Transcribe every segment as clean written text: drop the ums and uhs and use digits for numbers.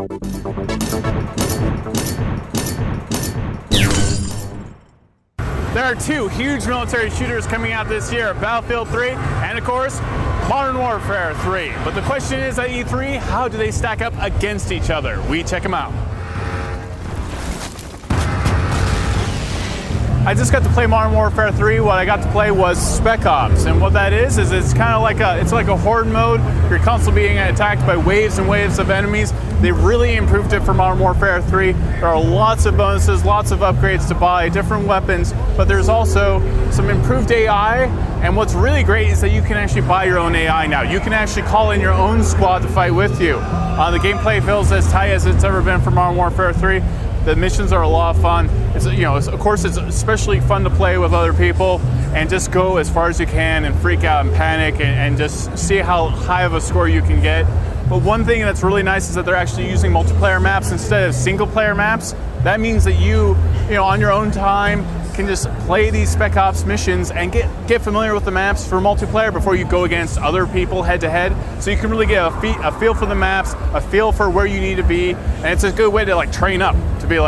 There are two huge military shooters coming out this year, Battlefield 3 and, of course, Modern Warfare 3. But the question is at E3, how do they stack up against each other? We check them out. I just got to play Modern Warfare 3. What I got to play was Spec Ops, and what that is it's kind of like a horde mode. You're constantly being attacked by waves and waves of enemies. They really improved it for Modern Warfare 3. There are lots of bonuses, lots of upgrades to buy, different weapons, but there's also some improved AI, and what's really great is that you can actually buy your own AI now. You can actually call in your own squad to fight with you. The gameplay feels as tight as it's ever been for Modern Warfare 3. The missions are a lot of fun. Of course, it's especially fun to play with other people and just go as far as you can and freak out and panic and just see how high of a score you can get. But one thing that's really nice is that they're actually using multiplayer maps instead of single player maps. That means that you on your own time can just play these Spec Ops missions and get familiar with the maps for multiplayer before you go against other people head to head. So you can really get a feel for the maps, a feel for where you need to be, and it's a good way to train up to be a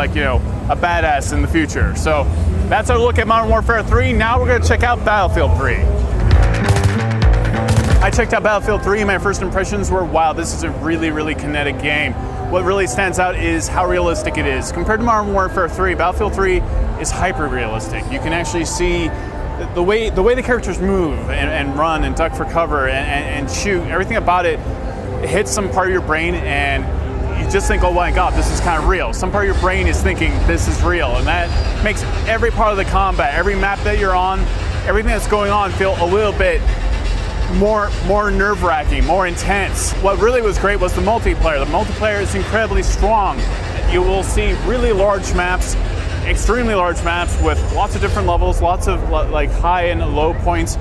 badass in the future. So that's our look at Modern Warfare 3. Now we're going to check out Battlefield 3. I checked out Battlefield 3 and my first impressions were, wow, this is a really, really kinetic game. What really stands out is how realistic it is. Compared to Modern Warfare 3, Battlefield 3 is hyper-realistic. You can actually see the way the characters move and run and duck for cover and shoot. Everything about it hits some part of your brain and you just think, oh my God, this is kind of real. Some part of your brain is thinking this is real, and that makes every part of the combat, every map that you're on, everything that's going on feel a little bit more nerve-wracking, more intense. What really was great was the multiplayer. The multiplayer is incredibly strong. You will see really large maps, extremely large maps with lots of different levels, lots of high and low points.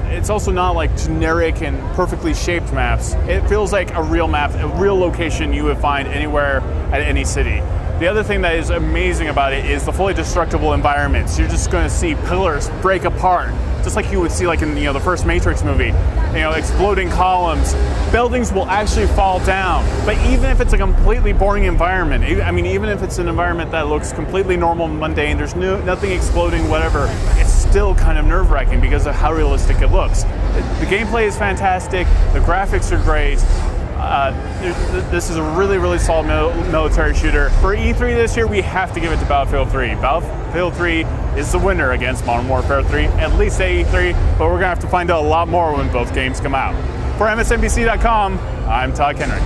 It's also not generic and perfectly shaped maps. It feels like a real map, a real location you would find anywhere at any city. The other thing that is amazing about it is the fully destructible environments. You're just going to see pillars break apart, just like you would see in the first Matrix movie. Exploding columns. Buildings will actually fall down. But even if it's a completely boring environment, even if it's an environment that looks completely normal and mundane, there's nothing exploding, whatever, it's still kind of nerve-wracking because of how realistic it looks. The gameplay is fantastic. The graphics are great. This is a really, really solid military shooter. For E3 this year, we have to give it to Battlefield 3. Battlefield 3 is the winner against Modern Warfare 3, at least at E3, but we're going to have to find out a lot more when both games come out. For MSNBC.com, I'm Todd Kenrick.